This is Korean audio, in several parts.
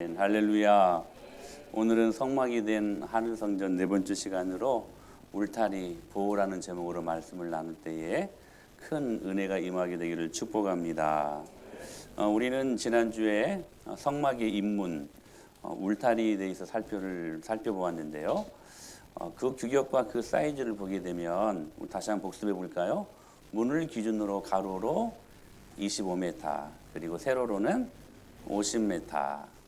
할렐루야. 오늘은 성막이 된 하늘성전 네 번째 시간으로 울타리 보호라는 제목으로 말씀을 나눌 때에 큰 은혜가 임하게 되기를 축복합니다. 우리는 지난주에 성막의 입문, 울타리에 대해서 살펴보았는데요. 그 규격과 그 사이즈를 보게 되면 다시 한번 복습해 볼까요? 문을 기준으로 가로로 25m, 그리고 세로로는 50m.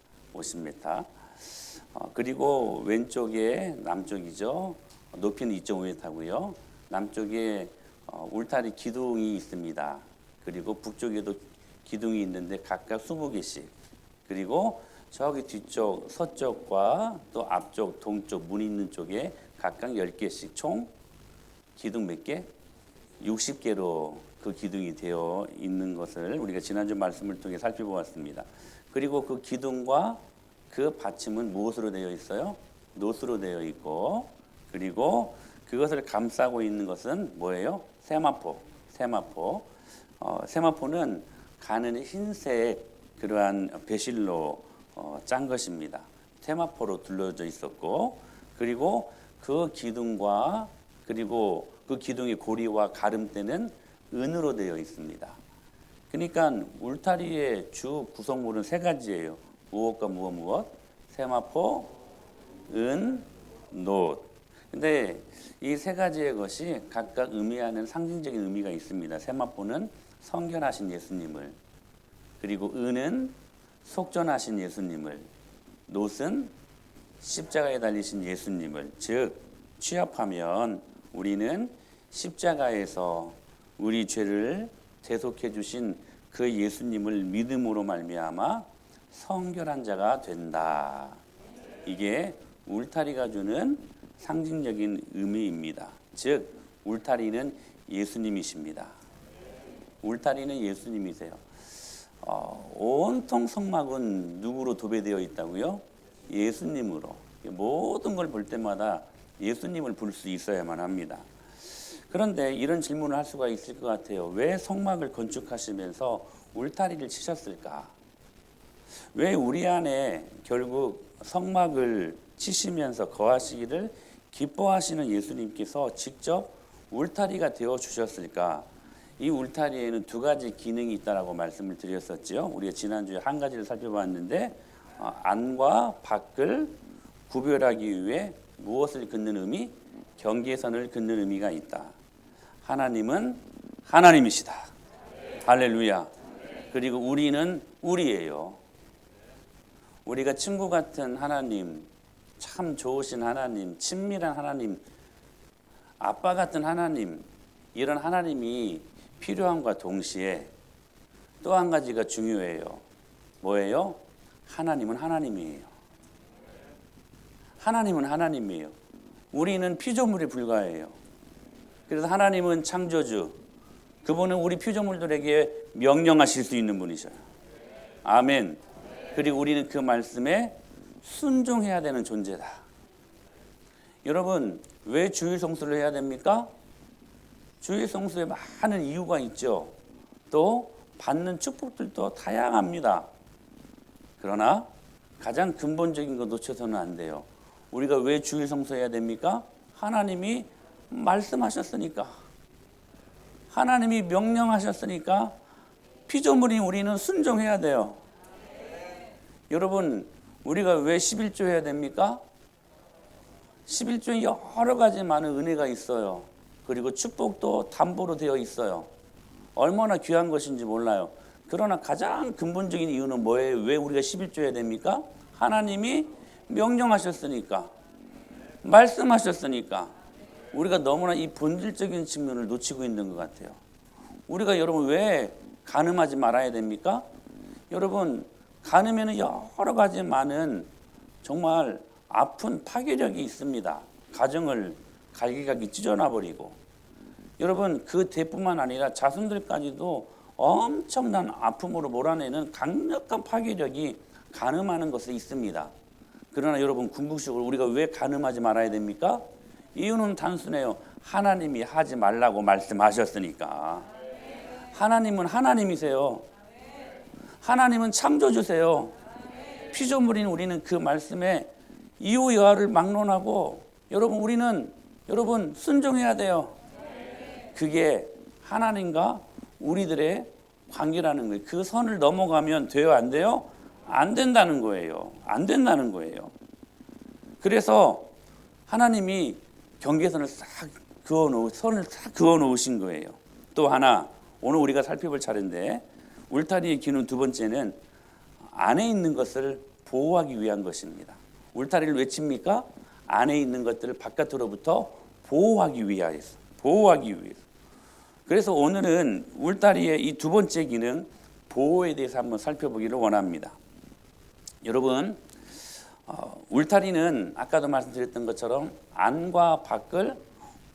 그리고 왼쪽에 남쪽이죠. 높이는 2.5m고요. 남쪽에 울타리 기둥이 있습니다. 그리고 북쪽에도 기둥이 있는데 각각 20개씩. 그리고 저기 뒤쪽 서쪽과 또 앞쪽 동쪽 문 있는 쪽에 각각 10개씩 총 기둥 몇 개? 60개로 그 기둥이 되어 있는 것을 우리가 지난주 말씀을 통해 살펴보았습니다. 그리고 그 기둥과 그 받침은 무엇으로 되어 있어요? 노스로 되어 있고, 그리고 그것을 감싸고 있는 것은 뭐예요? 세마포. 세마포는 가는 흰색 그러한 배실로 짠 것입니다. 세마포로 둘러져 있었고, 그리고 그 기둥과 그리고 그 기둥의 고리와 가름대는 은으로 되어 있습니다. 그러니까 울타리의 주 구성물은 세 가지예요. 무엇과 무엇? 세마포, 은, 놋. 근데 이 세 가지의 것이 각각 의미하는 상징적인 의미가 있습니다. 세마포는 성결하신 예수님을, 그리고 은은 속전하신 예수님을, 놋은 십자가에 달리신 예수님을, 즉 취합하면 우리는 십자가에서 우리 죄를 대속해 주신 그 예수님을 믿음으로 말미암아 성결한 자가 된다. 이게 울타리가 주는 상징적인 의미입니다. 즉 울타리는 예수님이십니다. 울타리는 예수님이세요. 온통 성막은 누구로 도배되어 있다고요? 예수님으로. 모든 걸 볼 때마다 예수님을 볼 수 있어야만 합니다. 그런데 이런 질문을 할 수가 있을 것 같아요. 왜 성막을 건축하시면서 울타리를 치셨을까? 왜 우리 안에 결국 성막을 치시면서 거하시기를 기뻐하시는 예수님께서 직접 울타리가 되어 주셨을까? 이 울타리에는 두 가지 기능이 있다라고 말씀을 드렸었죠. 우리가 지난주에 한 가지를 살펴봤는데 안과 밖을 구별하기 위해 무엇을 긋는 의미? 경계선을 긋는 의미가 있다. 하나님은 하나님이시다. 할렐루야. 그리고 우리는 우리예요. 우리가 친구 같은 하나님, 참 좋으신 하나님, 친밀한 하나님, 아빠 같은 하나님, 이런 하나님이 필요함과 동시에 또 한 가지가 중요해요. 뭐예요? 하나님은 하나님이에요. 하나님은 하나님이에요. 우리는 피조물에 불과해요. 그래서 하나님은 창조주, 그분은 우리 피조물들에게 명령하실 수 있는 분이셔요. 아멘. 그리고 우리는 그 말씀에 순종해야 되는 존재다. 여러분, 왜 주일 성수를 해야 됩니까? 주일 성수에 많은 이유가 있죠. 또 받는 축복들도 다양합니다. 그러나 가장 근본적인 거 놓쳐서는 안 돼요. 우리가 왜 주일 성수해야 됩니까? 하나님이 말씀하셨으니까, 하나님이 명령하셨으니까 피조물인 우리는 순종해야 돼요. 여러분, 우리가 왜 11조 해야 됩니까? 11조에 여러 가지 많은 은혜가 있어요. 그리고 축복도 담보로 되어 있어요. 얼마나 귀한 것인지 몰라요. 그러나 가장 근본적인 이유는 뭐예요? 왜 우리가 11조 해야 됩니까? 하나님이 명령하셨으니까, 말씀하셨으니까. 우리가 너무나 이 본질적인 측면을 놓치고 있는 것 같아요. 우리가 여러분 왜 간음하지 말아야 됩니까? 여러분, 간음에는 여러 가지 많은 정말 아픈 파괴력이 있습니다. 가정을 갈기갈기 찢어놔버리고, 여러분 그 대뿐만 아니라 자손들까지도 엄청난 아픔으로 몰아내는 강력한 파괴력이 간음하는 것에 있습니다. 그러나 여러분, 궁극적으로 우리가 왜 간음하지 말아야 됩니까? 이유는 단순해요. 하나님이 하지 말라고 말씀하셨으니까. 하나님은 하나님이세요. 하나님은 창조주세요. 피조물인 우리는 그 말씀에 이유 여하를 막론하고 여러분 순종해야 돼요. 그게 하나님과 우리들의 관계라는 거예요. 그 선을 넘어가면 돼요, 안 돼요? 안 된다는 거예요. 안 된다는 거예요. 그래서 하나님이 경계선을 선을 싹 그어 놓으신 거예요. 또 하나, 오늘 우리가 살펴볼 차례인데, 울타리의 기능 두 번째는 안에 있는 것을 보호하기 위한 것입니다. 울타리를 왜 칩니까? 안에 있는 것들을 바깥으로부터 보호하기 위해서. 그래서 오늘은 울타리의 이 두 번째 기능, 보호에 대해서 한번 살펴보기를 원합니다. 여러분, 울타리는 아까도 말씀드렸던 것처럼 안과 밖을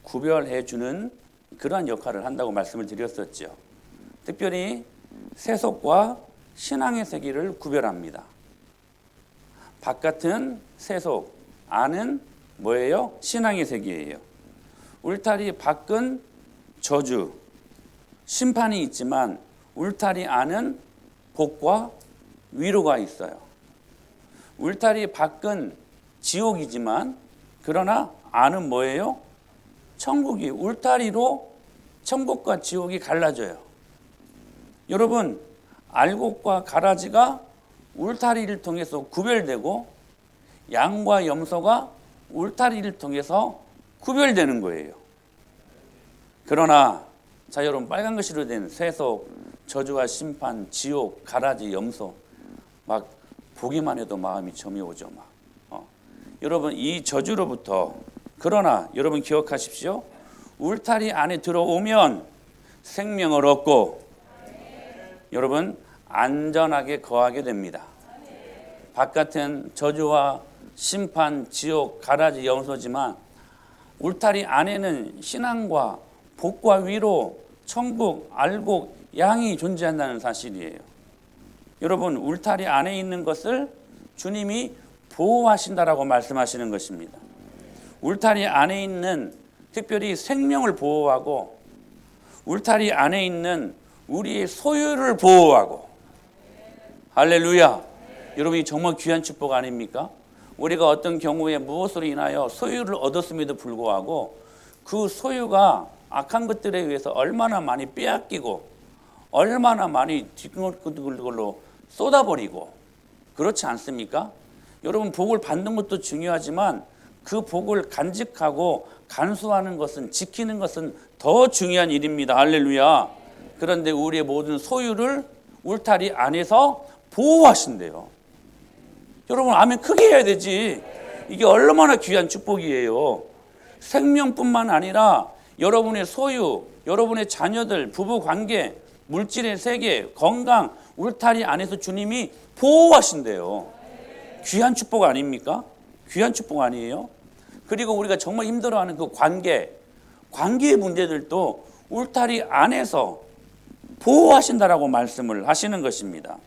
구별해 주는 그러한 역할을 한다고 말씀을 드렸었죠. 특별히 세속과 신앙의 세계를 구별합니다. 바깥은 세속, 안은 뭐예요? 신앙의 세계예요. 울타리 밖은 저주, 심판이 있지만 울타리 안은 복과 위로가 있어요. 울타리 밖은 지옥이지만 그러나 안은 뭐예요? 천국이. 울타리로 천국과 지옥이 갈라져요. 여러분, 알곡과 가라지가 울타리를 통해서 구별되고 양과 염소가 울타리를 통해서 구별되는 거예요. 그러나 자, 여러분, 빨간 글씨로 된 세속, 저주와 심판, 지옥, 가라지, 염소, 막 보기만 해도 마음이 점이 오죠. 여러분, 이 저주로부터, 그러나 여러분 기억하십시오. 울타리 안에 들어오면 생명을 얻고 여러분 안전하게 거하게 됩니다. 바깥은 저주와 심판, 지옥, 가라지, 염소지만 울타리 안에는 신앙과 복과 위로, 천국, 알곡, 양이 존재한다는 사실이에요. 여러분, 울타리 안에 있는 것을 주님이 보호하신다라고 말씀하시는 것입니다. 울타리 안에 있는, 특별히 생명을 보호하고 울타리 안에 있는 우리의 소유를 보호하고, 할렐루야. 여러분, 이 정말 귀한 축복 아닙니까? 우리가 어떤 경우에 무엇으로 인하여 소유를 얻었음에도 불구하고 그 소유가 악한 것들에 의해서 얼마나 많이 빼앗기고 얼마나 많이 뒷걸로 쏟아버리고, 그렇지 않습니까? 여러분, 복을 받는 것도 중요하지만 그 복을 간직하고 간수하는 것은, 지키는 것은 더 중요한 일입니다. 할렐루야. 그런데 우리의 모든 소유를 울타리 안에서 보호하신대요. 여러분, 아멘 크게 해야 되지. 이게 얼마나 귀한 축복이에요. 생명뿐만 아니라 여러분의 소유, 여러분의 자녀들, 부부관계, 물질의 세계, 건강, 울타리 안에서 주님이 보호하신대요. 귀한 축복 아닙니까? 귀한 축복 아니에요? 그리고 우리가 정말 힘들어하는 그 관계의 문제들도 울타리 안에서 보호하신다라고 말씀을 하시는 것입니다.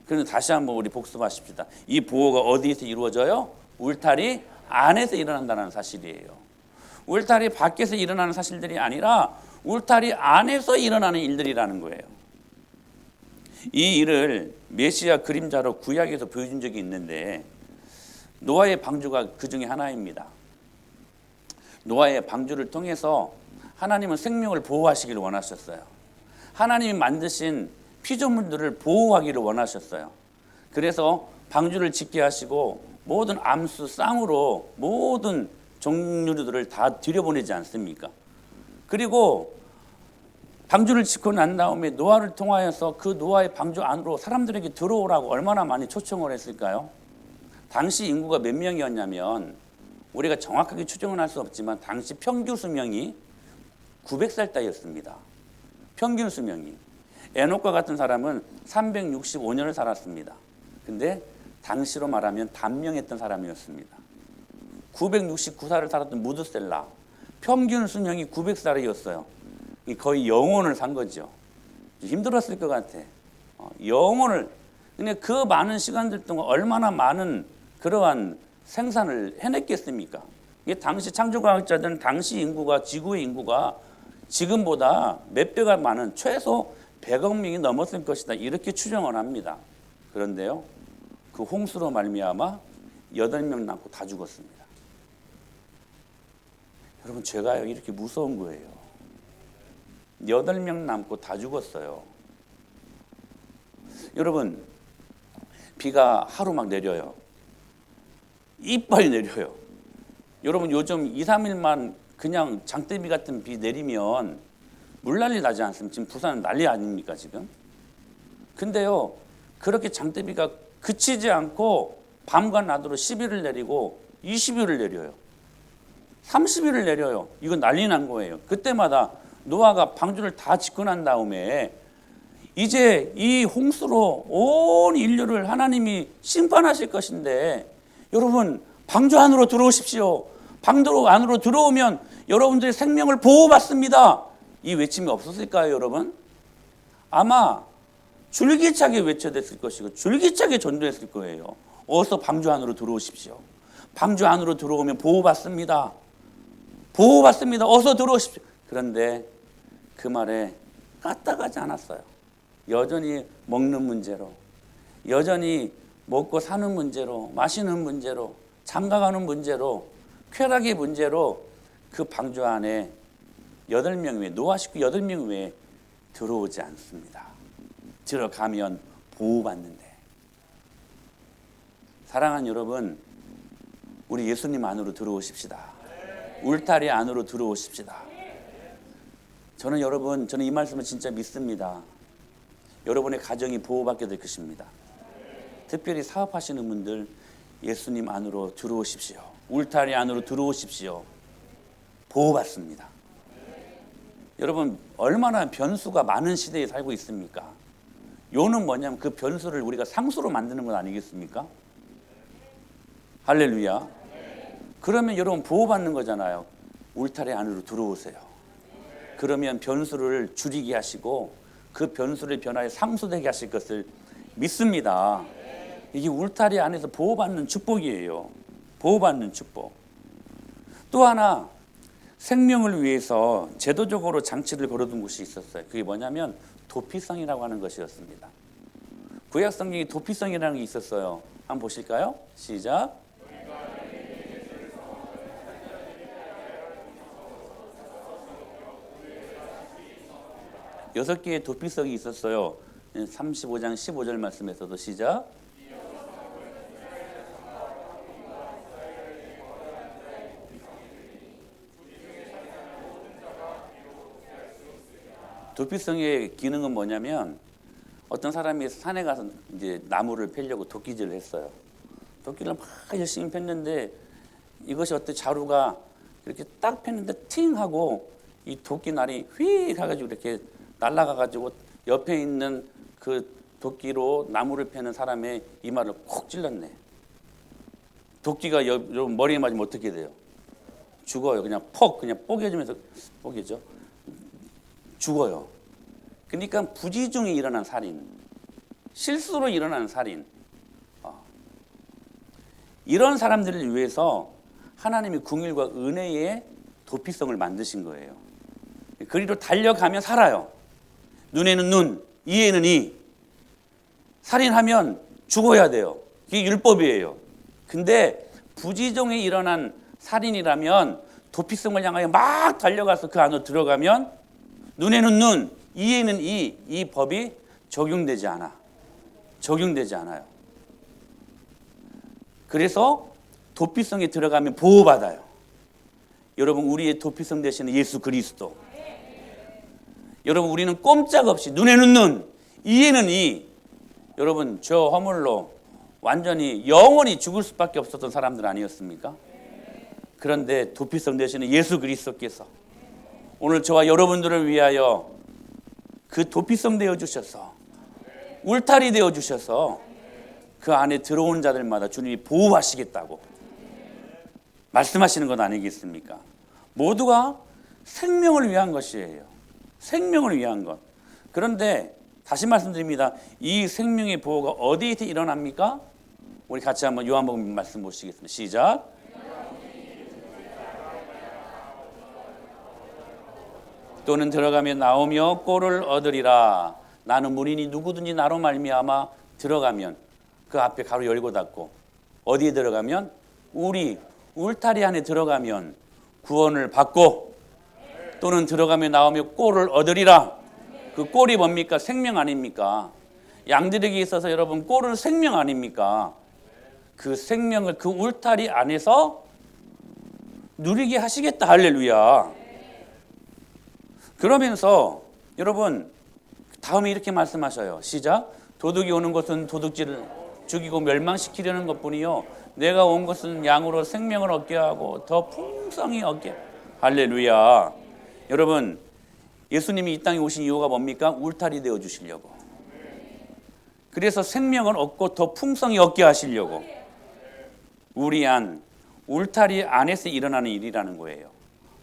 그래서 다시 한번 우리 복습하십시다. 이 보호가 어디에서 이루어져요? 울타리 안에서 일어난다는 사실이에요. 울타리 밖에서 일어나는 사실들이 아니라 울타리 안에서 일어나는 일들이라는 거예요. 이 일을 메시아 그림자로 구약에서 보여준 적이 있는데, 노아의 방주가 그 중에 하나입니다. 노아의 방주를 통해서 하나님은 생명을 보호하시기를 원하셨어요. 하나님이 만드신 피조물들을 보호하기를 원하셨어요. 그래서 방주를 짓게 하시고 모든 암수, 쌍으로 모든 종류들을 다 들여보내지 않습니까? 그리고 방주를 짓고 난 다음에 노아를 통하여서 그 노아의 방주 안으로 사람들에게 들어오라고 얼마나 많이 초청을 했을까요? 당시 인구가 몇 명이었냐면, 우리가 정확하게 추정은 할 수 없지만 당시 평균 수명이 900살 따였습니다. 평균 수명이. 에녹과 같은 사람은 365년을 살았습니다. 근데 당시로 말하면 단명했던 사람이었습니다. 969살을 살았던 무드셀라, 평균 수명이 900살이었어요. 거의 영혼을 산 거죠. 힘들었을 것 같아. 영혼을. 근데 그 많은 시간들 동안 얼마나 많은 그러한 생산을 해냈겠습니까? 이게 당시 창조과학자들은 당시 인구가, 지구의 인구가 지금보다 몇 배가 많은 최소 100억 명이 넘었을 것이다, 이렇게 추정을 합니다. 그런데요, 그 홍수로 말미암아 8명 남고 다 죽었습니다. 여러분, 죄가요 이렇게 무서운 거예요. 8명 남고 다 죽었어요. 여러분, 비가 하루 막 내려요. 이빨 내려요. 여러분, 요즘 2, 3일만 그냥 장대비 같은 비 내리면 물난리 나지 않습니까? 지금 부산은 난리 아닙니까 지금? 근데요, 그렇게 장대비가 그치지 않고 밤과 낮으로 10일을 내리고 20일을 내려요. 30일을 내려요. 이거 난리 난 거예요. 그때마다 노아가 방주를 다 짓고 난 다음에 이제 이 홍수로 온 인류를 하나님이 심판하실 것인데, 여러분, 방주 안으로 들어오십시오. 방주 안으로 들어오면 여러분들의 생명을 보호받습니다. 이 외침이 없었을까요, 여러분? 아마 줄기차게 외쳐댔을 것이고 줄기차게 전도했을 거예요. 어서 방주 안으로 들어오십시오. 방주 안으로 들어오면 보호받습니다. 보호받습니다. 어서 들어오십시오. 그런데 그 말에 까딱하지 않았어요. 여전히 먹는 문제로, 여전히 먹고 사는 문제로, 마시는 문제로, 장가가는 문제로, 쾌락의 문제로 그 방주 안에 8명 외에, 노아 식구 8명 외에 들어오지 않습니다. 들어가면 보호받는데. 사랑하는 여러분, 우리 예수님 안으로 들어오십시다. 울타리 안으로 들어오십시다. 저는 이 말씀을 진짜 믿습니다. 여러분의 가정이 보호받게 될 것입니다. 특별히 사업하시는 분들, 예수님 안으로 들어오십시오. 울타리 안으로 들어오십시오. 보호받습니다. 여러분, 얼마나 변수가 많은 시대에 살고 있습니까? 요는 뭐냐면 그 변수를 우리가 상수로 만드는 것 아니겠습니까? 할렐루야. 그러면 여러분 보호받는 거잖아요. 울타리 안으로 들어오세요. 그러면 변수를 줄이게 하시고 그 변수를 변화해 상수되게 하실 것을 믿습니다. 이게 울타리 안에서 보호받는 축복이에요. 보호받는 축복. 또 하나, 생명을 위해서 제도적으로 장치를 걸어둔 곳이 있었어요. 그게 뭐냐면 도피성이라고 하는 것이었습니다. 구약 성경에 도피성이라는 게 있었어요. 한번 보실까요? 시작. 6개의 도피성이 있었어요. 35장 15절 말씀에서도 시작. 도피성의 기능은 뭐냐면, 어떤 사람이 산에 가서 이제 나무를 패려고 도끼질을 했어요. 도끼를 막 열심히 폈는데 이것이 어떤 자루가 이렇게 딱 폈는데 팅 하고 이 도끼 날이 휙 가가지고 이렇게 날아가가지고 옆에 있는 그 도끼로 나무를 패는 사람의 이마를 콕 찔렀네. 도끼가 여러분 머리에 맞으면 어떻게 돼요? 죽어요. 그냥 그냥 뽀개지면서 뽀개죠. 죽어요. 그러니까 부지중에 일어난 살인, 실수로 일어나는 살인, 이런 사람들을 위해서 하나님이 긍휼과 은혜의 도피성을 만드신 거예요. 그리로 달려가면 살아요. 눈에는 눈, 이에는 이. 살인하면 죽어야 돼요. 이게 율법이에요. 근데 부지중에 일어난 살인이라면 도피성을 향하여 막 달려가서 그 안으로 들어가면 눈에는 눈, 이에는 이 법이 적용되지 않아요. 그래서 도피성에 들어가면 보호받아요. 여러분, 우리의 도피성 되시는 예수 그리스도. 여러분, 우리는 꼼짝없이 눈에는 눈, 이에는 이. 여러분, 저 허물로 완전히 영원히 죽을 수밖에 없었던 사람들 아니었습니까? 그런데 도피성 되시는 예수 그리스도께서 오늘 저와 여러분들을 위하여 그 도피성 되어주셔서, 울타리 되어주셔서 그 안에 들어온 자들마다 주님이 보호하시겠다고 말씀하시는 것 아니겠습니까? 모두가 생명을 위한 것이에요. 생명을 위한 것. 그런데 다시 말씀드립니다. 이 생명의 보호가 어디에 일어납니까? 우리 같이 한번 요한복음 말씀 보시겠습니다. 시작. 또는 들어가며 나오며 꼴을 얻으리라. 나는 무리니 누구든지 나로 말미암아 들어가면, 그 앞에 가로 열고 닫고 어디에 들어가면 우리 울타리 안에 들어가면 구원을 받고 또는 들어가며 나오며 꼴을 얻으리라. 그 꼴이 뭡니까? 생명 아닙니까? 양들에게 있어서 여러분 꼴은 생명 아닙니까? 그 생명을 그 울타리 안에서 누리게 하시겠다. 할렐루야. 그러면서 여러분 다음에 이렇게 말씀하셔요. 시작. 도둑이 오는 것은 도둑질을 죽이고 멸망시키려는 것뿐이요 내가 온 것은 양으로 생명을 얻게 하고 더 풍성히 얻게. 할렐루야. 여러분 예수님이 이 땅에 오신 이유가 뭡니까? 울타리 되어 주시려고. 그래서 생명을 얻고 더 풍성히 얻게 하시려고. 우리 안 울타리 안에서 일어나는 일이라는 거예요.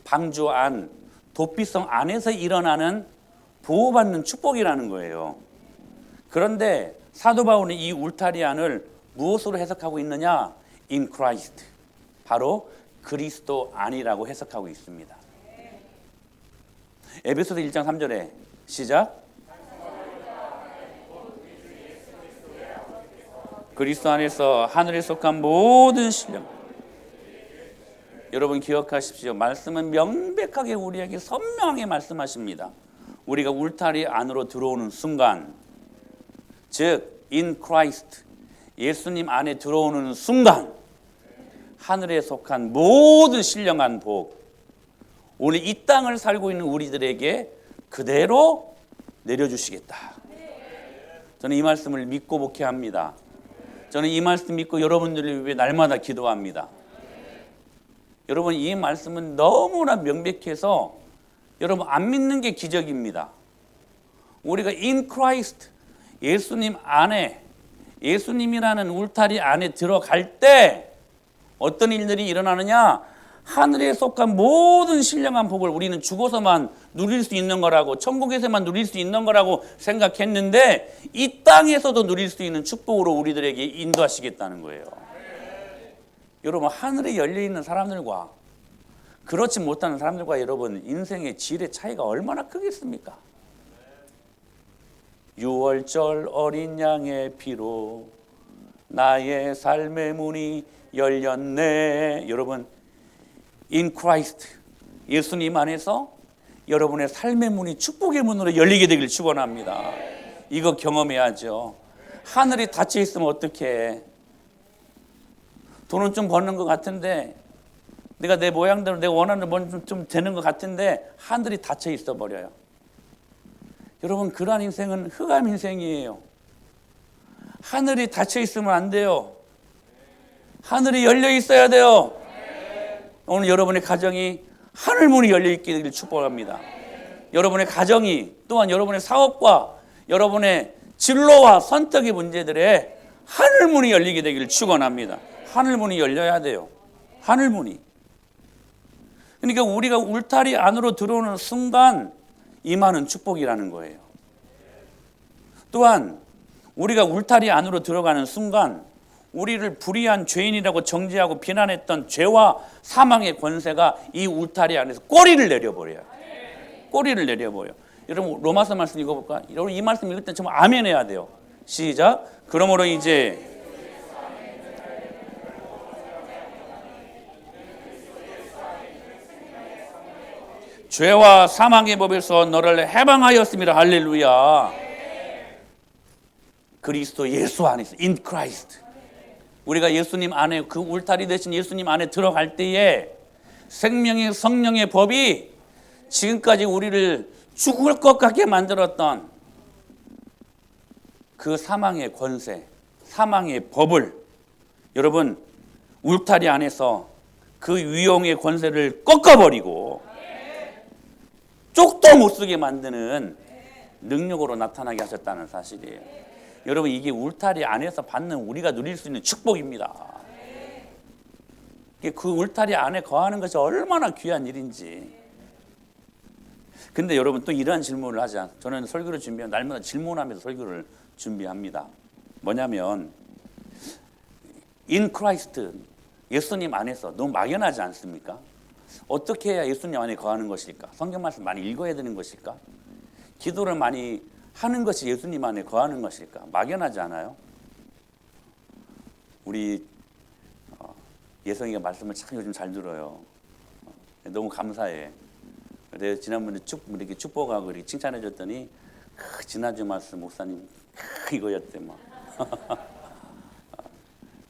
방주 안 도피성 안에서 일어나는 보호받는 축복이라는 거예요. 그런데 사도 바울은 이 울타리 안을 무엇으로 해석하고 있느냐? In Christ. 바로 그리스도 안이라고 해석하고 있습니다. 에베소서 1장 3절에 시작. 그리스도 안에서 하늘에 속한 모든 신령. 여러분 기억하십시오. 말씀은 명백하게 우리에게 선명하게 말씀하십니다. 우리가 울타리 안으로 들어오는 순간, 즉 in Christ, 예수님 안에 들어오는 순간 하늘에 속한 모든 신령한 복, 오늘 이 땅을 살고 있는 우리들에게 그대로 내려주시겠다. 저는 이 말씀을 믿고 목회합니다. 저는 이 말씀 믿고 여러분들을 위해 날마다 기도합니다. 여러분 이 말씀은 너무나 명백해서 여러분 안 믿는 게 기적입니다. 우리가 in Christ, 예수님 안에, 예수님이라는 울타리 안에 들어갈 때 어떤 일들이 일어나느냐? 하늘에 속한 모든 신령한 복을 우리는 죽어서만 누릴 수 있는 거라고, 천국에서만 누릴 수 있는 거라고 생각했는데 이 땅에서도 누릴 수 있는 축복으로 우리들에게 인도하시겠다는 거예요. 여러분 하늘에 열려있는 사람들과 그렇지 못하는 사람들과 여러분 인생의 질의 차이가 얼마나 크겠습니까? 6월절 어린 양의 피로 나의 삶의 문이 열렸네. 여러분 in Christ, 예수님 안에서 여러분의 삶의 문이 축복의 문으로 열리게 되길 축원합니다. 이거 경험해야죠. 하늘이 닫혀 있으면 어떡해. 돈은 좀 버는 것 같은데 내가 내 모양대로 내가 원하는 건 좀 되는 것 같은데 하늘이 닫혀 있어 버려요. 여러분 그러한 인생은 흑암 인생이에요. 하늘이 닫혀 있으면 안 돼요. 하늘이 열려 있어야 돼요. 오늘 여러분의 가정이 하늘문이 열려 있게 되기를 축복합니다. 여러분의 가정이 또한 여러분의 사업과 여러분의 진로와 선택의 문제들에 하늘문이 열리게 되기를 축원합니다. 하늘문이 열려야 돼요. 하늘문이. 그러니까 우리가 울타리 안으로 들어오는 순간 임하는 축복이라는 거예요. 또한 우리가 울타리 안으로 들어가는 순간 우리를 불의한 죄인이라고 정죄하고 비난했던 죄와 사망의 권세가 이 울타리 안에서 꼬리를 내려버려요. 꼬리를 내려버려요. 여러분 로마서 말씀 읽어볼까? 여러분 이 말씀 읽을 때 정말 아멘 해야 돼요. 시작. 그러므로 이제 죄와 사망의 법에서 너를 해방하였습니다. 할렐루야. 그리스도 예수 안에서 in Christ. 우리가 예수님 안에 그 울타리 되신 예수님 안에 들어갈 때에 생명의 성령의 법이 지금까지 우리를 죽을 것 같게 만들었던 그 사망의 권세, 사망의 법을 여러분 울타리 안에서 그 위용의 권세를 꺾어버리고 쪽도 못 쓰게 만드는 능력으로 나타나게 하셨다는 사실이에요. 여러분 이게 울타리 안에서 받는 우리가 누릴 수 있는 축복입니다. 그 울타리 안에 거하는 것이 얼마나 귀한 일인지. 근데 여러분 또 이러한 질문을 하자. 저는 설교를 준비하면 날마다 질문하면서 설교를 준비합니다. 뭐냐면 in Christ, 예수님 안에서 너무 막연하지 않습니까? 어떻게 해야 예수님 안에 거하는 것일까? 성경 말씀 많이 읽어야 되는 것일까? 기도를 많이 하는 것이 예수님 안에 거하는 것일까? 막연하지 않아요? 우리 예성이가 말씀을 참 요즘 잘 들어요. 너무 감사해. 그래서 지난번에 이렇게 축복하고 이렇게 칭찬해줬더니 지난주 말씀 목사님 이거였대 뭐.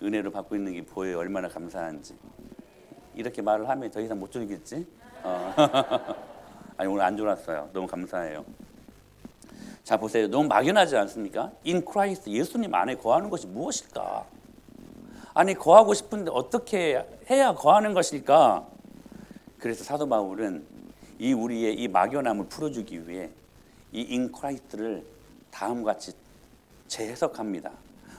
은혜를 받고 있는 게 보여요. 얼마나 감사한지. 이렇게 말을 하면 더 이상 못 졸겠지? 아니 오늘 안 졸았어요. 너무 감사해요. 자 보세요. 너무 막연하지 않습니까? In Christ, 예수님 안에 거하는 것이 무엇일까? 아니 거하고 싶은데 어떻게 해야 거하는 것일까? 그래서 사도 바울은 이 우리의 이 막연함을 풀어주기 위해 이 In Christ를 다음과 같이 재해석합니다.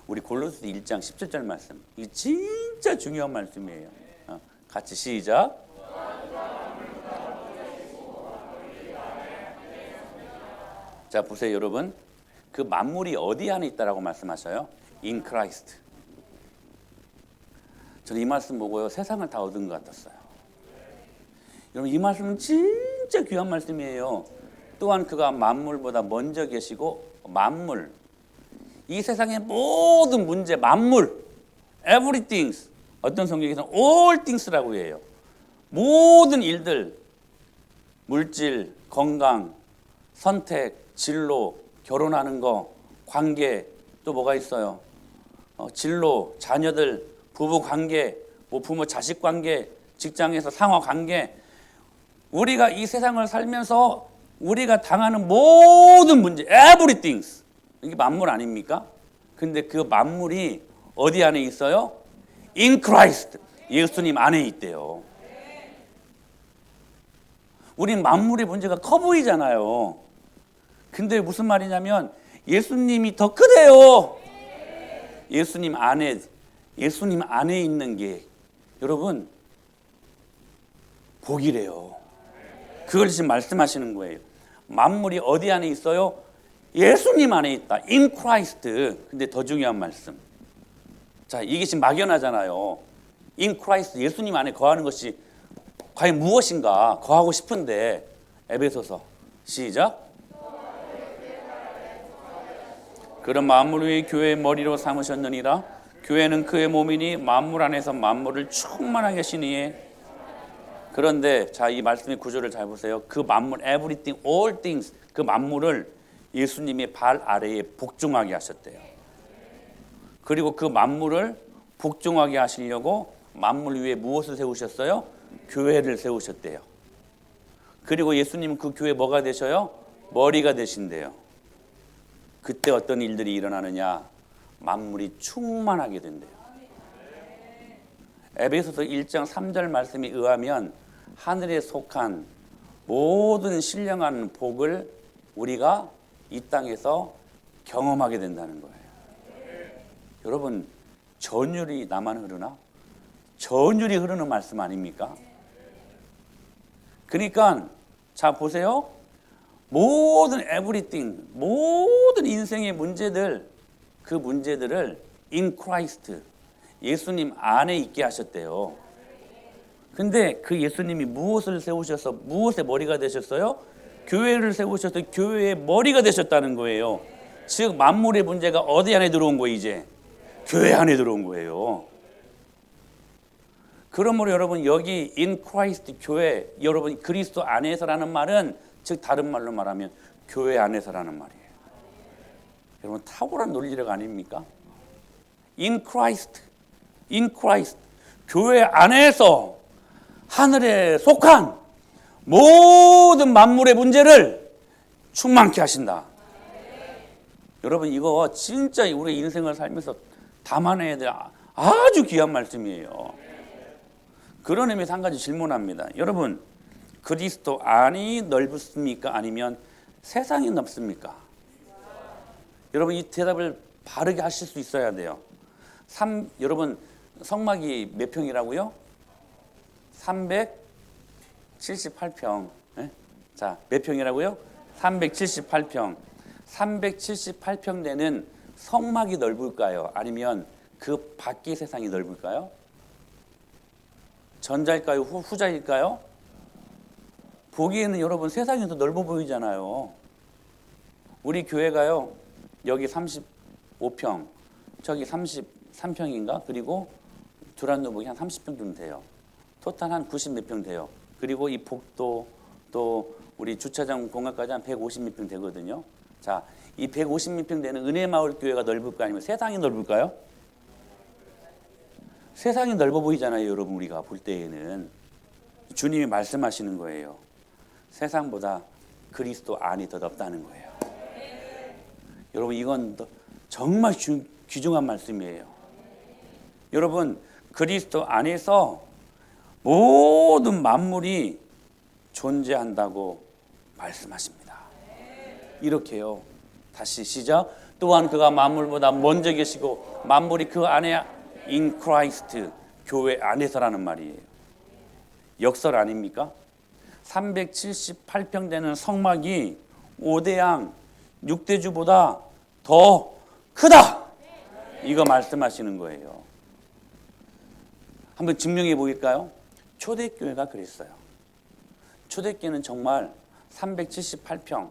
우리 골로새 1장 17절 말씀. 이게 진짜 중요한 말씀이에요. 같이 시작. 자 보세요 여러분. 그 만물이 어디 안에 있다라고 말씀하셔요? In Christ. 저는 이 말씀 보고요 세상을 다 얻은 것 같았어요. 여러분 이 말씀은 진짜 귀한 말씀이에요. 또한 그가 만물보다 먼저 계시고 만물, 이 세상의 모든 문제, 만물, everything, 어떤 성경에서는 all things라고 해요. 모든 일들, 물질, 건강, 선택, 진로, 결혼하는 거, 관계, 또 뭐가 있어요? 진로, 자녀들, 부부 관계, 뭐 부모 자식 관계, 직장에서 상하 관계, 우리가 이 세상을 살면서 우리가 당하는 모든 문제, everything, 이게 만물 아닙니까? 근데 그 만물이 어디 안에 있어요? In Christ, 예수님 안에 있대요. 우린 만물의 문제가 커 보이잖아요. 근데 무슨 말이냐면 예수님이 더 크대요. 예수님 안에 있는 게 여러분 복이래요. 그걸 지금 말씀하시는 거예요. 만물이 어디 안에 있어요? 예수님 안에 있다. In Christ. 근데 더 중요한 말씀. 자, 이게 지금 막연하잖아요. In Christ, 예수님 안에 거하는 것이 과연 무엇인가? 거하고 싶은데. 에베소서 시작. 그런 만물 위에 교회의 머리로 삼으셨느니라. 교회는 그의 몸이니 만물 안에서 만물을 충만하게 하시니. 그런데 자, 이 말씀의 구조를 잘 보세요. 그 만물, everything, all things, 그 만물을 예수님의 발 아래에 복종하게 하셨대요. 그리고 그 만물을 복종하게 하시려고 만물 위에 무엇을 세우셨어요? 교회를 세우셨대요. 그리고 예수님은 그 교회 뭐가 되셔요? 머리가 되신대요. 그때 어떤 일들이 일어나느냐? 만물이 충만하게 된대요. 에베소서 1장 3절 말씀에 의하면 하늘에 속한 모든 신령한 복을 우리가 이 땅에서 경험하게 된다는 거예요. 여러분, 전율이 나만 흐르나? 전율이 흐르는 말씀 아닙니까? 그러니까 자 보세요. 모든 everything, 모든 인생의 문제들, 그 문제들을 in Christ, 예수님 안에 있게 하셨대요. 근데 그 예수님이 무엇을 세우셔서 무엇의 머리가 되셨어요? 교회를 세우셔서 교회의 머리가 되셨다는 거예요. 즉 만물의 문제가 어디 안에 들어온 거예요? 이제 교회 안에 들어온 거예요. 그러므로 여러분 여기 in Christ 교회, 여러분 그리스도 안에서라는 말은 즉 다른 말로 말하면 교회 안에서라는 말이에요. 여러분 탁월한 논리력 아닙니까? In Christ, in Christ, 교회 안에서 하늘에 속한 모든 만물의 문제를 충만케 하신다. 여러분 이거 진짜 우리 인생을 살면서 담아내야 될 아주 귀한 말씀이에요. 그런 의미에서 한 가지 질문합니다. 여러분 그리스도 안이 넓습니까? 아니면 세상이 넓습니까? 여러분 이 대답을 바르게 하실 수 있어야 돼요. 여러분 성막이 몇 평이라고요? 378평. 네? 자, 몇 평이라고요? 378평. 378평 되는 성막이 넓을까요? 아니면 그 밖의 세상이 넓을까요? 전자일까요? 후자일까요? 보기에는 여러분 세상이 더 넓어 보이잖아요. 우리 교회가요. 여기 35평, 저기 34 3평인가? 그리고 두란노복이 한 30평 정도 돼요. 토탈 한 90 몇 평 돼요. 그리고 이 복도 또 우리 주차장 공간까지 한 150 몇 평 되거든요. 자, 이 150 몇 평 되는 은혜마을 교회가 넓을까요? 아니면 세상이 넓을까요? 세상이 넓어 보이잖아요, 여러분. 우리가 볼 때에는 주님이 말씀하시는 거예요. 세상보다 그리스도 안이 더 넓다는 거예요. 여러분, 이건 정말 귀중한 말씀이에요. 여러분, 그리스도 안에서 모든 만물이 존재한다고 말씀하십니다. 이렇게요. 다시 시작. 또한 그가 만물보다 먼저 계시고 만물이 그 안에 in Christ, 교회 안에서라는 말이에요. 역설 아닙니까? 378평 되는 성막이 5대양 6대주보다 더 크다. 이거 말씀하시는 거예요. 한번 증명해 보일까요? 초대교회가 그랬어요. 초대교회는 정말 378평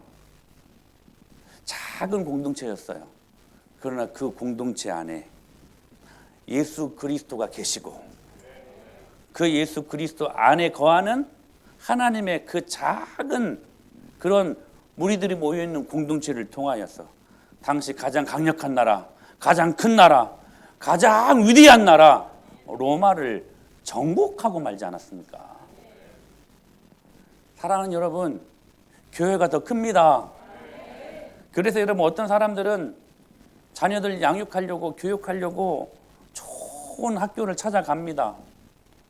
작은 공동체였어요. 그러나 그 공동체 안에 예수 그리스도가 계시고 그 예수 그리스도 안에 거하는 하나님의 그 작은 그런 무리들이 모여있는 공동체를 통하여서 당시 가장 강력한 나라, 가장 큰 나라, 가장 위대한 나라 로마를 정복하고 말지 않았습니까? 사랑하는 여러분, 교회가 더 큽니다. 그래서 여러분, 어떤 사람들은 자녀들 양육하려고 교육하려고 좋은 학교를 찾아갑니다.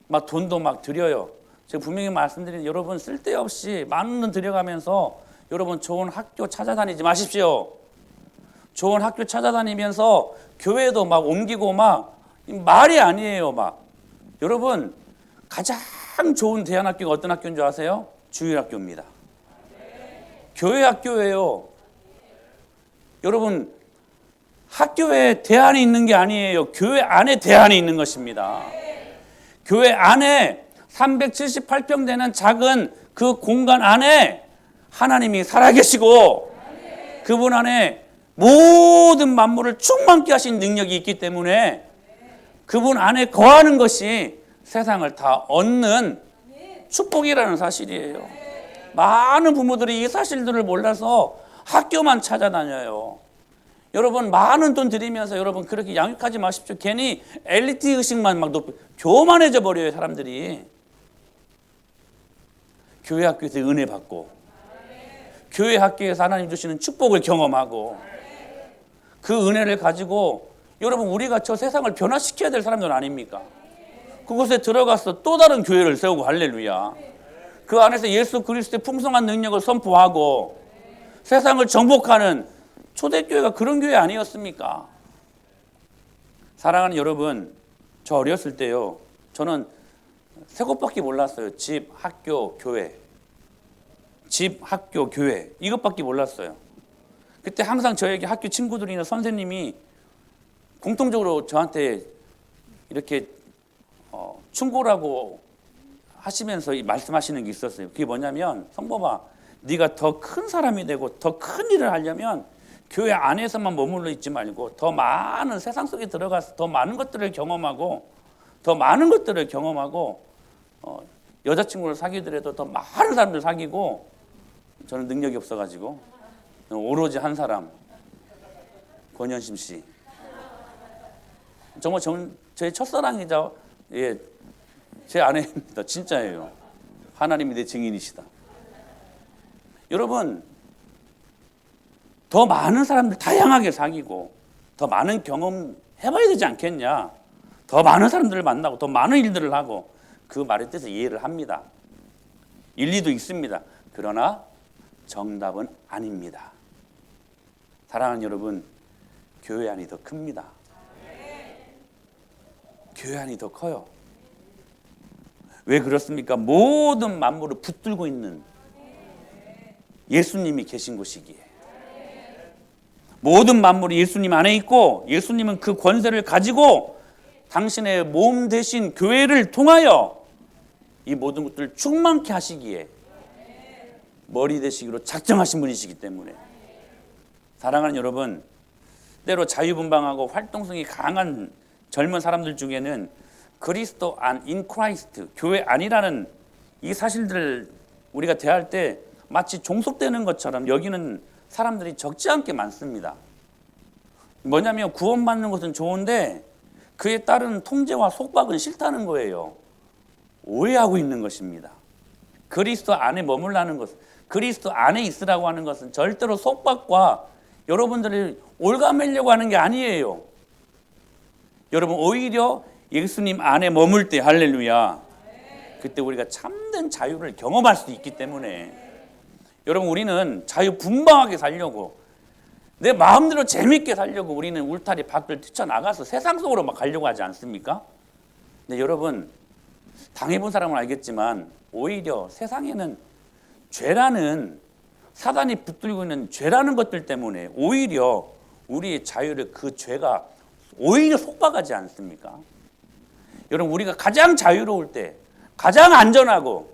막 돈도 막 들여요. 제가 분명히 말씀드린 여러분, 쓸데없이 많은 돈 들여가면서 여러분 좋은 학교 찾아다니지 마십시오. 좋은 학교 찾아다니면서 교회도 막 옮기고 막 말이 아니에요. 막 여러분, 가장 좋은 대안학교가 어떤 학교인 줄 아세요? 주일학교입니다. 교회 학교예요. 여러분, 학교에 대안이 있는 게 아니에요. 교회 안에 대안이 있는 것입니다. 교회 안에 378평 되는 작은 그 공간 안에 하나님이 살아계시고 그분 안에 모든 만물을 충만케 하신 능력이 있기 때문에 그분 안에 거하는 것이 세상을 다 얻는 축복이라는 사실이에요. 많은 부모들이 이 사실들을 몰라서 학교만 찾아다녀요. 여러분, 많은 돈 들이면서 여러분 그렇게 양육하지 마십시오. 괜히 엘리트 의식만 막 교만해져 버려요, 사람들이. 교회 학교에서 은혜 받고 교회 학교에서 하나님 주시는 축복을 경험하고 그 은혜를 가지고 여러분, 우리가 저 세상을 변화시켜야 될 사람들 아닙니까? 그곳에 들어가서 또 다른 교회를 세우고 할렐루야. 그 안에서 예수 그리스도의 풍성한 능력을 선포하고 세상을 정복하는 초대교회가 그런 교회 아니었습니까? 사랑하는 여러분, 저 어렸을 때요, 저는 세 곳밖에 몰랐어요. 집, 학교, 교회. 집, 학교, 교회. 이것밖에 몰랐어요. 그때 항상 저에게 학교 친구들이나 선생님이 공통적으로 저한테 이렇게 충고라고 하시면서 말씀하시는 게 있었어요. 그게 뭐냐면, 성범아, 네가 더 큰 사람이 되고 더 큰 일을 하려면 교회 안에서만 머물러 있지 말고 더 많은 세상 속에 들어가서 더 많은 것들을 경험하고 여자친구를 사귀더라도 더 많은 사람들 사귀고, 저는 능력이 없어가지고 오로지 한 사람, 권현심 씨. 정말 저의 첫사랑이자 제 아내입니다. 진짜예요. 하나님이 내 증인이시다. 여러분, 더 많은 사람들 다양하게 사귀고 더 많은 경험 해봐야 되지 않겠냐. 더 많은 사람들을 만나고 더 많은 일들을 하고, 그 말의 뜻을 이해를 합니다. 일리도 있습니다. 그러나 정답은 아닙니다. 사랑하는 여러분, 교회 안이 더 큽니다. 교회 안이 더 커요. 왜 그렇습니까? 모든 만물을 붙들고 있는 예수님이 계신 곳이기에. 모든 만물이 예수님 안에 있고 예수님은 그 권세를 가지고 당신의 몸 대신 교회를 통하여 이 모든 것들을 충만케 하시기에 머리 되시기로 작정하신 분이시기 때문에, 사랑하는 여러분, 때로 자유분방하고 활동성이 강한 젊은 사람들 중에는 그리스도 안, 인 크라이스트, 교회 안이라는 이 사실들을 우리가 대할 때 마치 종속되는 것처럼 여기는 사람들이 적지 않게 많습니다. 뭐냐면 구원받는 것은 좋은데 그에 따른 통제와 속박은 싫다는 거예요. 오해하고 있는 것입니다. 그리스도 안에 머물라는 것, 그리스도 안에 있으라고 하는 것은 절대로 속박과 여러분들을 올가매려고 하는 게 아니에요. 여러분, 오히려 예수님 안에 머물 때, 할렐루야, 그때 우리가 참된 자유를 경험할 수 있기 때문에 여러분, 우리는 자유분방하게 살려고, 내 마음대로 재밌게 살려고 우리는 울타리 밖을 뛰쳐나가서 세상 속으로 막 가려고 하지 않습니까? 근데 여러분, 당해본 사람은 알겠지만 오히려 세상에는 죄라는, 사단이 붙들고 있는 죄라는 것들 때문에 오히려 우리의 자유를 그 죄가 오히려 속박하지 않습니까? 여러분, 우리가 가장 자유로울 때, 가장 안전하고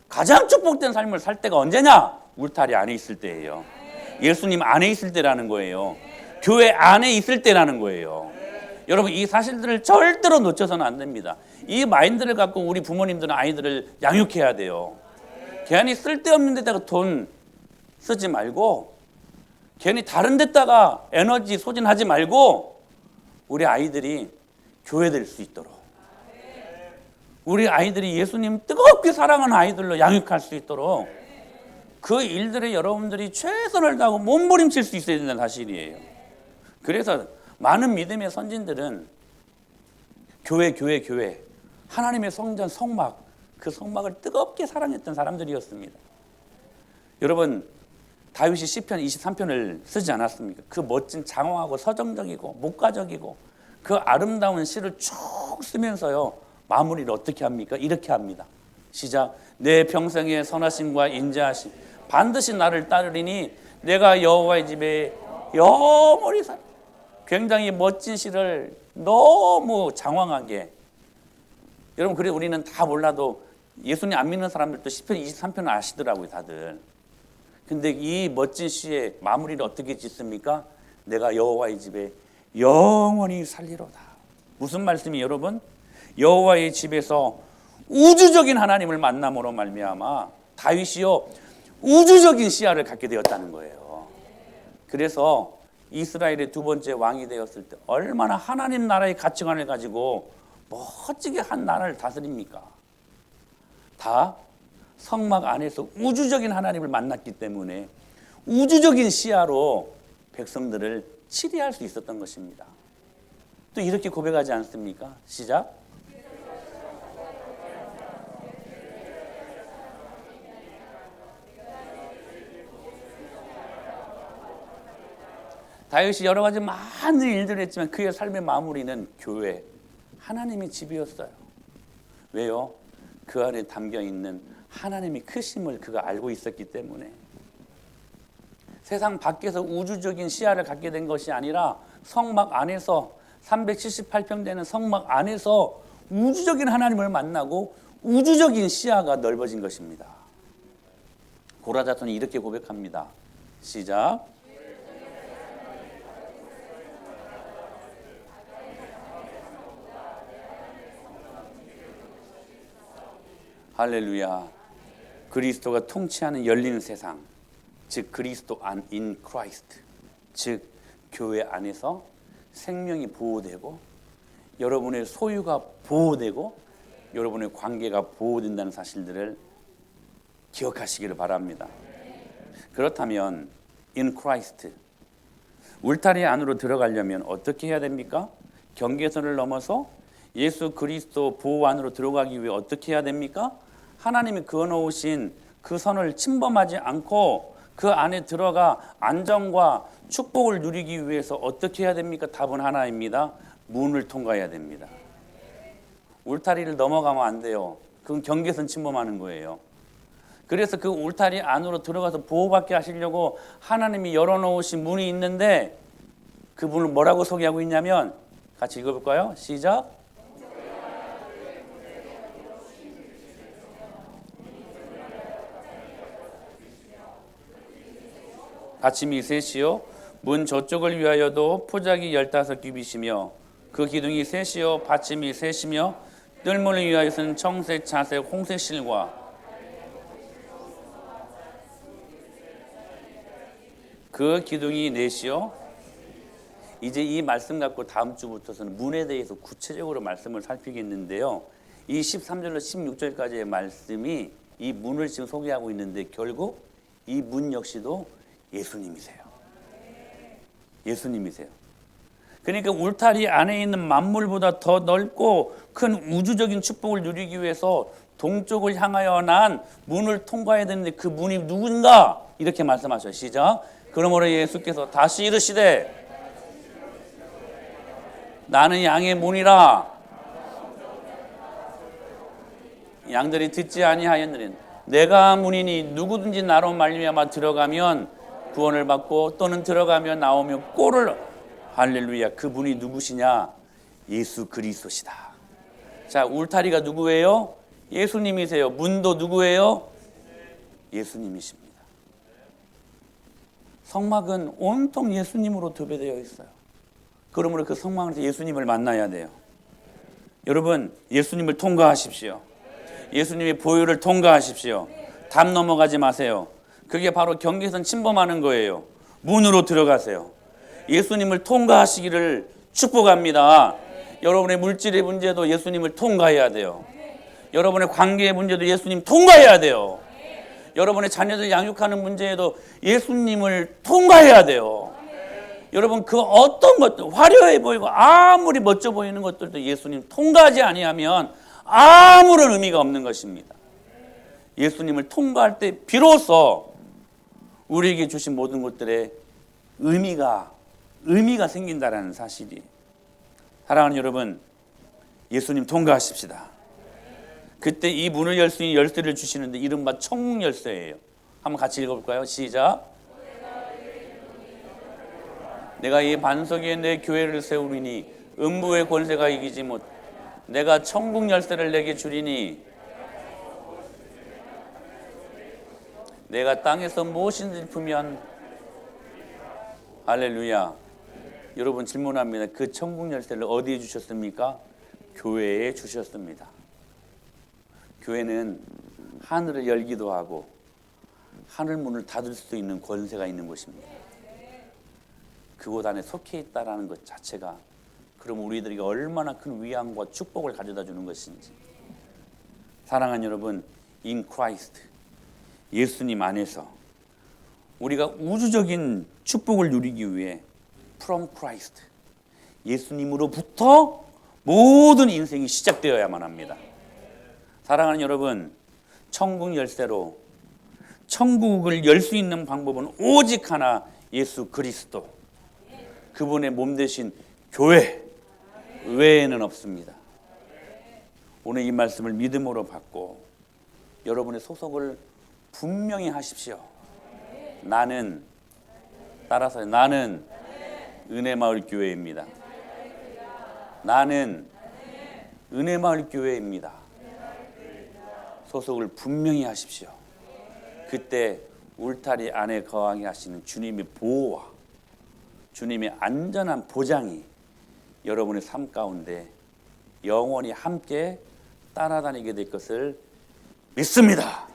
가장 축복된 삶을 살 때가 언제냐? 울타리 안에 있을 때예요. 예수님 안에 있을 때라는 거예요. 교회 안에 있을 때라는 거예요. 여러분, 이 사실들을 절대로 놓쳐서는 안 됩니다. 이 마인드를 갖고 우리 부모님들은 아이들을 양육해야 돼요. 괜히 쓸데없는 데다가 돈 쓰지 말고, 괜히 다른 데다가 에너지 소진하지 말고 우리 아이들이 교회 될 수 있도록, 우리 아이들이 예수님 뜨겁게 사랑하는 아이들로 양육할 수 있도록 그 일들에 여러분들이 최선을 다하고 몸부림칠 수 있어야 된다는 사실이에요. 그래서 많은 믿음의 선진들은 교회, 하나님의 성전, 성막, 그 성막을 뜨겁게 사랑했던 사람들이었습니다. 여러분, 다윗이 시편 23편을 쓰지 않았습니까? 그 멋진 장황하고 서정적이고 목가적이고 그 아름다운 시를 쭉 쓰면서요, 마무리를 어떻게 합니까? 이렇게 합니다. 시작. 내 평생의 선하심과 인자하심 반드시 나를 따르리니 내가 여호와의 집에 영원히 살. 굉장히 멋진 시를 너무 장황하게, 여러분, 그래 우리는 다 몰라도 예수님 안 믿는 사람들도 시편 23편을 아시더라고요, 다들. 근데 이 멋진 시의 마무리를 어떻게 짓습니까? 내가 여호와의 집에 영원히 살리로다. 무슨 말씀이 여러분? 여호와의 집에서 우주적인 하나님을 만남으로 말미암아 다윗이요, 우주적인 시야를 갖게 되었다는 거예요. 그래서 이스라엘의 두 번째 왕이 되었을 때 얼마나 하나님 나라의 가치관을 가지고 멋지게 한 나라를 다스립니까? 다 성막 안에서 우주적인 하나님을 만났기 때문에 우주적인 시야로 백성들을 치리할 수 있었던 것입니다. 또 이렇게 고백하지 않습니까? 시작. 다윗이 여러 가지 많은 일들을 했지만 그의 삶의 마무리는 교회, 하나님의 집이었어요. 왜요? 그 안에 담겨있는 하나님의 크심을 그가 알고 있었기 때문에. 세상 밖에서 우주적인 시야를 갖게 된 것이 아니라 성막 안에서, 378평 되는 성막 안에서 우주적인 하나님을 만나고 우주적인 시야가 넓어진 것입니다. 고라자손이 이렇게 고백합니다. 시작. 할렐루야. 그리스도가 통치하는 열린 세상, 즉 그리스도 안, 인 크라이스트, 즉 교회 안에서 생명이 보호되고 여러분의 소유가 보호되고 여러분의 관계가 보호된다는 사실들을 기억하시기를 바랍니다. 그렇다면 인 크라이스트, 울타리 안으로 들어가려면 어떻게 해야 됩니까? 경계선을 넘어서 예수 그리스도 보호 안으로 들어가기 위해 어떻게 해야 됩니까? 하나님이 그어놓으신 그 선을 침범하지 않고 그 안에 들어가 안정과 축복을 누리기 위해서 어떻게 해야 됩니까? 답은 하나입니다. 문을 통과해야 됩니다. 울타리를 넘어가면 안 돼요. 그건 경계선 침범하는 거예요. 그래서 그 울타리 안으로 들어가서 보호받게 하시려고 하나님이 열어놓으신 문이 있는데 그 문을 뭐라고 소개하고 있냐면, 같이 읽어볼까요? 시작. 같이 미세시오. 문 저쪽을 위하여도 포자기 15규빗이며 그 그 기둥이 셋이요 받침이 셋이며 뜰문을 위하여서는 청색, 자색, 홍색 실과 그 기둥이 넷이요. 이제 이 말씀 갖고 다음 주부터서는 문에 대해서 구체적으로 말씀을 살피겠는데요. 이 13절로 16절까지의 말씀이 이 문을 지금 소개하고 있는데 결국 이 문 역시도 예수님이세요. 예수님이세요. 그러니까 울타리 안에 있는 만물보다 더 넓고 큰 우주적인 축복을 누리기 위해서 동쪽을 향하여 난 문을 통과해야 되는데 그 문이 누군가? 이렇게 말씀하셔요. 시작. 그러므로 예수께서 다시 이르시되 나는 양의 문이라. 양들이 듣지 아니하였느니 내가 문이니 누구든지 나로 말미암아 들어가면 구원을 받고 또는 들어가면 나오며 꼴을 할렐루야. 그 분이 누구시냐? 예수 그리스도시다. 자, 울타리가 누구예요? 예수님이세요. 문도 누구예요? 예수님이십니다. 성막은 온통 예수님으로 도배되어 있어요. 그러므로 그 성막에서 예수님을 만나야 돼요. 여러분, 예수님을 통과하십시오. 예수님의 보혈을 통과하십시오. 담 넘어가지 마세요. 그게 바로 경계선 침범하는 거예요. 문으로 들어가세요. 예수님을 통과하시기를 축복합니다. 여러분의 물질의 문제도 예수님을 통과해야 돼요. 여러분의 관계의 문제도 예수님 통과해야 돼요. 여러분의 자녀들 양육하는 문제에도 예수님을 통과해야 돼요. 여러분, 그 어떤 것들 화려해 보이고 아무리 멋져 보이는 것들도 예수님 통과하지 아니하면 아무런 의미가 없는 것입니다. 예수님을 통과할 때 비로소 우리에게 주신 모든 것들의 의미가 생긴다라는 사실이. 사랑하는 여러분, 예수님 통과하십시다. 그때 이 문을 열 수 있는 열쇠를 주시는데 이른바 천국 열쇠예요. 한번 같이 읽어볼까요? 시작. 내가 이 반석 위에 내 교회를 세우리니 음부의 권세가 이기지 못. 내가 천국 열쇠를 내게 주리니 내가 땅에서 무엇인지 품면. 할렐루야. 여러분 질문합니다. 그 천국 열쇠를 어디에 주셨습니까? 교회에 주셨습니다. 교회는 하늘을 열기도 하고 하늘 문을 닫을 수도 있는 권세가 있는 곳입니다. 그곳 안에 속해 있다라는 것 자체가 그럼 우리들에게 얼마나 큰 위안과 축복을 가져다 주는 것인지. 사랑하는 여러분, in Christ, 예수님 안에서 우리가 우주적인 축복을 누리기 위해 from Christ, 예수님으로부터 모든 인생이 시작되어야만 합니다. 사랑하는 여러분, 천국 열쇠로 천국을 열 수 있는 방법은 오직 하나, 예수 그리스도, 그분의 몸 대신 교회 외에는 없습니다. 오늘 이 말씀을 믿음으로 받고 여러분의 소속을 분명히 하십시오. 나는, 따라서 나는 은혜마을 교회입니다. 나는 은혜마을 교회입니다. 소속을 분명히 하십시오. 그때 울타리 안에 거하게 하시는 주님의 보호와 주님의 안전한 보장이 여러분의 삶 가운데 영원히 함께 따라다니게 될 것을 믿습니다.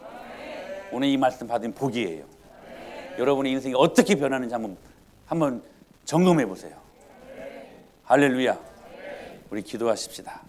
오늘 이 말씀 받은 복이에요. 여러분의 인생이 어떻게 변하는지 한번 점검해 보세요. 할렐루야. 우리 기도하십시다.